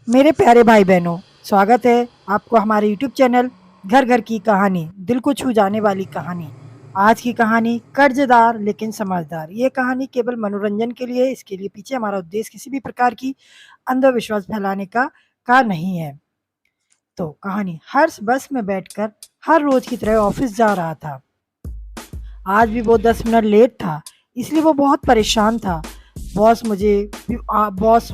मेरे प्यारे भाई बहनों, स्वागत है आपको हमारे यूट्यूब चैनल घर घर की कहानी, दिल को छू जाने वाली कहानी। आज की कहानी कर्जदार लेकिन समझदार। ये कहानी केवल मनोरंजन के लिए है, इसके लिए पीछे हमारा उद्देश्य किसी भी प्रकार की अंधविश्वास फैलाने का नहीं है। तो कहानी, हर्ष बस में बैठकर हर रोज की तरह ऑफिस जा रहा था। आज भी वो 10 मिनट लेट था, इसलिए वो बहुत परेशान था। बॉस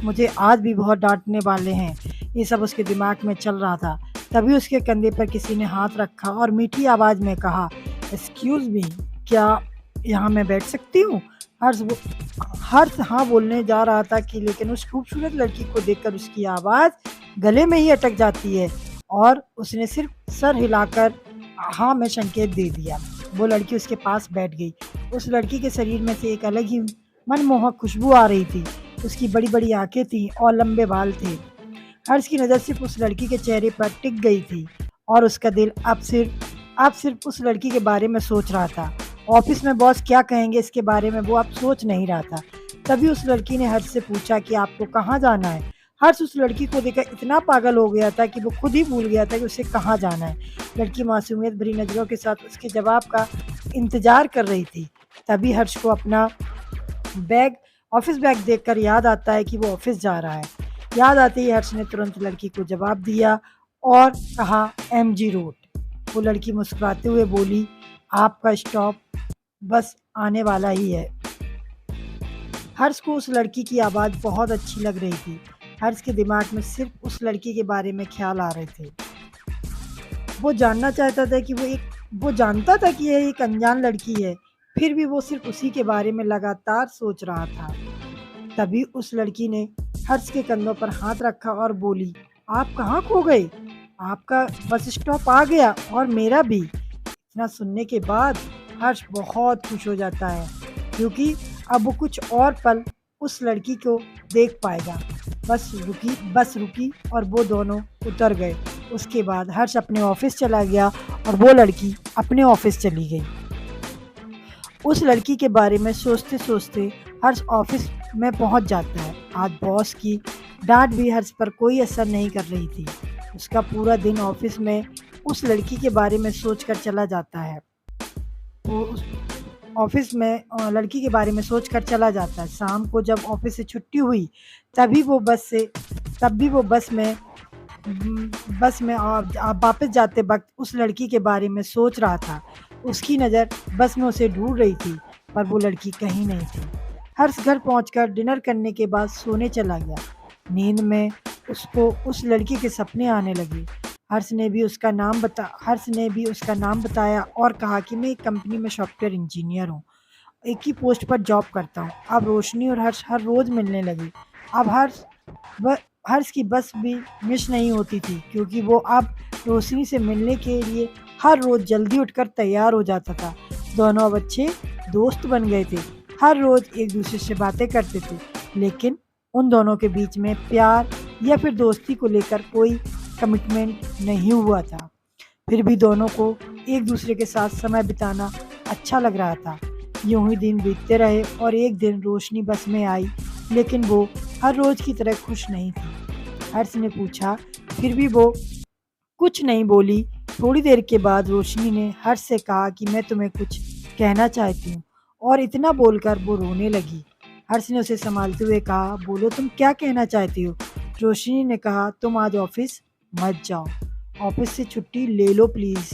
मुझे आज भी बहुत डांटने वाले हैं, ये सब उसके दिमाग में चल रहा था। तभी उसके कंधे पर किसी ने हाथ रखा और मीठी आवाज़ में कहा, एक्सक्यूज़ मी, क्या यहाँ मैं बैठ सकती हूँ? हर्ष हाँ बोलने जा रहा था कि लेकिन उस खूबसूरत लड़की को देखकर उसकी आवाज़ गले में ही अटक जाती है और उसने सिर्फ सर हिलाकर हाँ में संकेत दे दिया। वो लड़की उसके पास बैठ गई। उस लड़की के शरीर में से एक अलग ही मनमोहक खुशबू आ रही थी। उसकी बड़ी-बड़ी आँखें थीं और लंबे बाल थे। हर्ष की नज़र सिर्फ़ उस लड़की के चेहरे पर टिक गई थी और उसका दिल अब सिर्फ़ उस लड़की के बारे में सोच रहा था। ऑफ़िस में बॉस क्या कहेंगे इसके बारे में वो अब सोच नहीं रहा था। तभी उस लड़की ने हर्ष से पूछा कि आपको कहाँ जाना है? हर्ष उस लड़की को देखकर इतना पागल हो गया था कि वो खुद ही भूल गया था कि उसे कहाँ जाना है। लड़की मासूमियत भरी नज़रों के साथ उसके जवाब का इंतज़ार कर रही थी। तभी हर्ष को अपना बैग ऑफ़िस बैग देखकर याद आता है कि वो ऑफ़िस जा रहा है। याद आते ही हर्ष ने तुरंत लड़की को जवाब दिया और कहा, एमजी रोड। वो लड़की मुस्कुराते हुए बोली, आपका स्टॉप बस आने वाला ही है। हर्ष को उस लड़की की आवाज़ बहुत अच्छी लग रही थी। हर्ष के दिमाग में सिर्फ उस लड़की के बारे में ख्याल आ रहे थे। वो जानना चाहता था कि वो जानता था कि यह एक अनजान लड़की है, फिर भी वो सिर्फ उसी के बारे में लगातार सोच रहा था। तभी उस लड़की ने हर्ष के कंधों पर हाथ रखा और बोली, आप कहाँ खो गए? आपका बस स्टॉप आ गया और मेरा भी। इतना सुनने के बाद हर्ष बहुत खुश हो जाता है क्योंकि अब वो कुछ और पल उस लड़की को देख पाएगा। बस रुकी और वो दोनों उतर गए। उसके बाद हर्ष अपने ऑफिस चला गया और वो लड़की अपने ऑफिस चली गई। उस लड़की के बारे में सोचते-सोचते हर्ष ऑफिस में पहुंच जाता है। आज बॉस की डांट भी हर्ष पर कोई असर नहीं कर रही थी। उसका पूरा दिन ऑफिस में उस लड़की के बारे में सोचकर चला जाता है। वो उस ऑफिस में लड़की के बारे में सोचकर चला जाता है। शाम को जब ऑफिस से छुट्टी हुई, तभी वो बस से तब भी वो बस में वापस जाते वक़्त उस लड़की के बारे में सोच रहा था। उसकी नज़र बस में उसे ढूँढ रही थी, पर वो लड़की कहीं नहीं थी। हर्ष घर पहुँचकर डिनर करने के बाद सोने चला गया। नींद में उसको उस लड़की के सपने आने लगे। हर्ष ने भी उसका नाम बताया और कहा कि मैं एक कंपनी में सॉफ्टवेयर इंजीनियर हूँ। एक ही पोस्ट पर जॉब करता हूँ। अब रोशनी और हर्ष हर रोज़ मिलने लगे। अब ब हर्ष की बस भी मिस नहीं होती थी क्योंकि वो अब रोशनी से मिलने के लिए हर रोज़ जल्दी उठकर तैयार हो जाता था। दोनों अब अच्छे दोस्त बन गए थे। हर रोज़ एक-दूसरे से बातें करते थे, लेकिन उन दोनों के बीच में प्यार या फिर दोस्ती को लेकर कोई कमिटमेंट नहीं हुआ था। फिर भी दोनों को एक-दूसरे के साथ समय बिताना अच्छा लग रहा था। यूँ ही दिन बीतते रहे और एक दिन रोशनी बस में आई, लेकिन वो हर रोज़ की तरह खुश नहीं थी। हर्ष ने पूछा, फिर भी वो कुछ नहीं बोली। थोड़ी देर के बाद रोशनी ने हर्ष से कहा कि मैं तुम्हें कुछ कहना चाहती हूँ, और इतना बोलकर वो रोने लगी। हर्ष ने उसे संभालते हुए कहा, बोलो तुम क्या कहना चाहती हो? रोशनी ने कहा, तुम आज ऑफिस मत जाओ, ऑफिस से छुट्टी ले लो प्लीज़।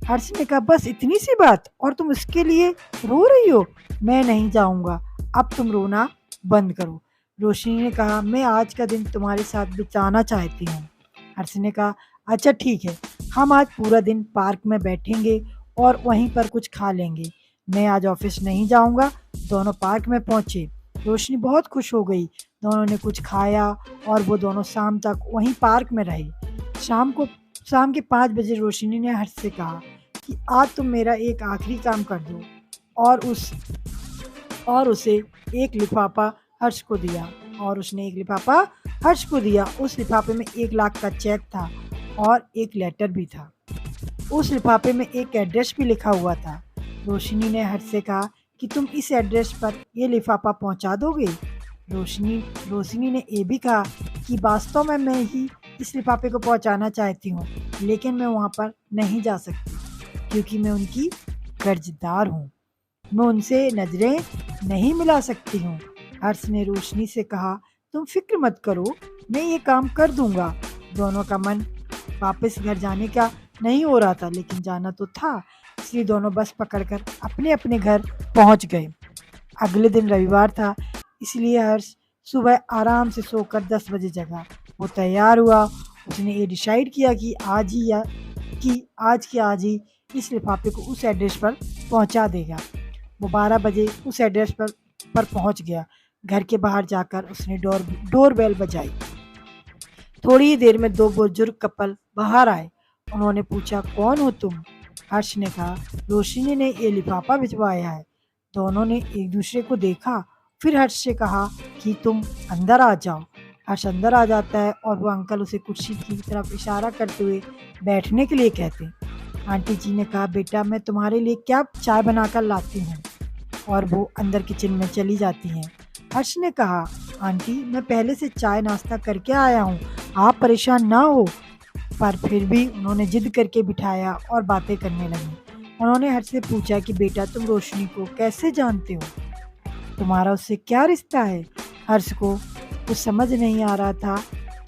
हर्ष ने कहा, बस इतनी सी बात और तुम इसके लिए रो रही हो? मैं नहीं जाऊँगा, अब तुम रोना बंद करो। रोशनी ने कहा, मैं आज का दिन तुम्हारे साथ बिताना चाहती हूँ। हर्ष ने कहा, अच्छा ठीक है, हम आज पूरा दिन पार्क में बैठेंगे और वहीं पर कुछ खा लेंगे। मैं आज ऑफिस नहीं जाऊँगा। दोनों पार्क में पहुँचे। रोशनी बहुत खुश हो गई। दोनों ने कुछ खाया और वो दोनों शाम तक वहीं पार्क में रहे। शाम को शाम के 5 बजे रोशनी ने हर्ष से कहा कि आज तुम मेरा एक आखिरी काम कर दो, और उसे एक लिफाफा हर्ष को दिया और उसने एक लिफाफा हर्ष को दिया। उस लिफाफे में 1 लाख का चेक था और एक लेटर भी था। उस लिफाफे में एक एड्रेस भी लिखा हुआ था। रोशनी ने हर्ष से कहा कि तुम इस एड्रेस पर ये लिफाफा पहुंचा दोगे? रोशनी रोशनी ने ये भी कहा कि कि वास्तव में मैं ही इस लिफाफे को पहुंचाना चाहती हूँ, लेकिन मैं वहाँ पर नहीं जा सकती क्योंकि मैं उनकी कर्जदार हूँ। मैं उनसे नज़रें नहीं मिला सकती हूँ। हर्ष ने रोशनी से कहा, तुम फिक्र मत करो, मैं ये काम कर दूंगा। दोनों का मन वापस घर जाने का नहीं हो रहा था, लेकिन जाना तो था, इसलिए दोनों बस पकड़कर अपने अपने घर पहुंच गए। अगले दिन रविवार था, इसलिए हर्ष सुबह आराम से सोकर 10 बजे जगा। वो तैयार हुआ। उसने ये डिसाइड किया कि आज ही इस लिफाफे को उस एड्रेस पर पहुंचा देगा। वो 12 बजे उस एड्रेस पर पहुंच गया। घर के बाहर जाकर उसने डोर बेल बजाई। थोड़ी ही देर में 2 बुजुर्ग कपल बाहर आए। उन्होंने पूछा, कौन हो तुम? हर्ष ने कहा, रोशनी ने ये लिफाफा भिजवाया है। दोनों ने एक दूसरे को देखा। फिर हर्ष से कहा कि तुम अंदर आ जाओ। हर्ष अंदर आ जाता है और वो अंकल उसे कुर्सी की तरफ इशारा करते हुए बैठने के लिए कहते हैं। आंटी जी ने कहा, बेटा मैं तुम्हारे लिए क्या चाय बनाकर लाती हूँ, और वो अंदर किचन में चली जाती हैं। हर्ष ने कहा, आंटी मैं पहले से चाय नाश्ता करके आया हूँ, आप परेशान ना हो। पर फिर भी उन्होंने जिद करके बिठाया और बातें करने लगी। उन्होंने हर्ष से पूछा कि बेटा तुम रोशनी को कैसे जानते हो, तुम्हारा उससे क्या रिश्ता है? हर्ष को कुछ समझ नहीं आ रहा था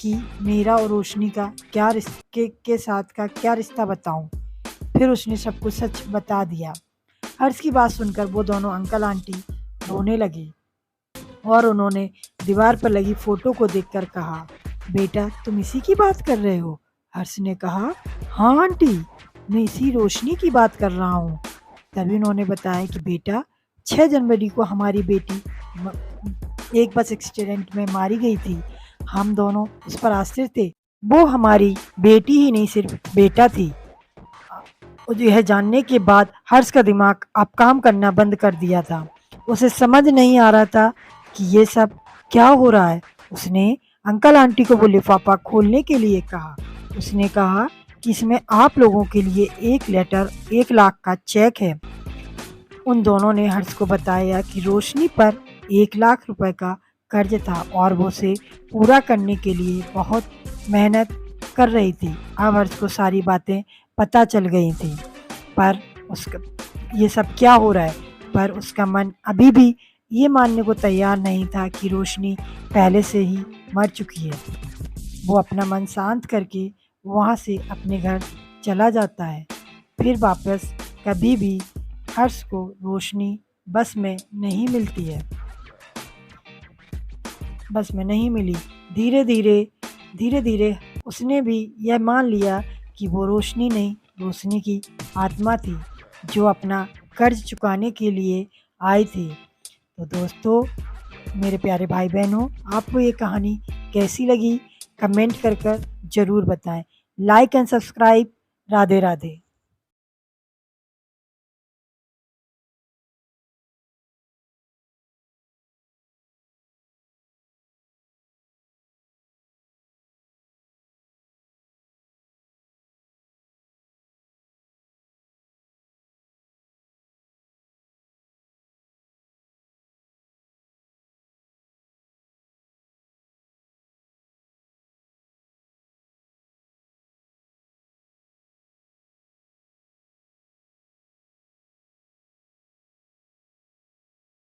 कि मेरा और रोशनी का क्या के साथ का क्या रिश्ता बताऊं। फिर उसने सब कुछ सच बता दिया। हर्ष की बात सुनकर वो दोनों अंकल आंटी रोने लगे और उन्होंने दीवार पर लगी फोटो को देखकर कहा, बेटा तुम इसी की बात कर रहे हो? हर्ष ने कहा, हाँ आंटी, मैं इसी रोशनी की बात कर रहा हूँ। तभी उन्होंने बताया कि बेटा 6 जनवरी को हमारी बेटी एक बस एक्सीडेंट में मारी गई थी। हम दोनों उस पर आश्रित थे। वो हमारी बेटी ही नहीं सिर्फ बेटा थी। यह जानने के बाद हर्ष का दिमाग अब काम करना बंद कर दिया था। उसे समझ नहीं आ रहा था कि ये सब क्या हो रहा है। उसने अंकल आंटी को वो लिफाफा खोलने के लिए कहा। उसने कहा कि इसमें आप लोगों के लिए एक लेटर 1 लाख का चेक है। उन दोनों ने हर्ष को बताया कि रोशनी पर 1 लाख रुपए का कर्ज था और वो उसे पूरा करने के लिए बहुत मेहनत कर रही थी। अब हर्ष को सारी बातें पता चल गई थी, पर उसका ये सब क्या हो रहा है, पर उसका मन अभी भी ये मानने को तैयार नहीं था कि रोशनी पहले से ही मर चुकी है। वो अपना मन शांत करके वहाँ से अपने घर चला जाता है। फिर वापस कभी भी हर्ष को रोशनी बस में नहीं मिलती है। बस में नहीं मिली। धीरे धीरे उसने भी यह मान लिया कि वो रोशनी नहीं, रोशनी की आत्मा थी जो अपना कर्ज चुकाने के लिए आई थी। तो दोस्तों, मेरे प्यारे भाई बहनों, आपको ये कहानी कैसी लगी कमेंट कर ज़रूर बताएं। Like and subscribe. Radhe Radhe.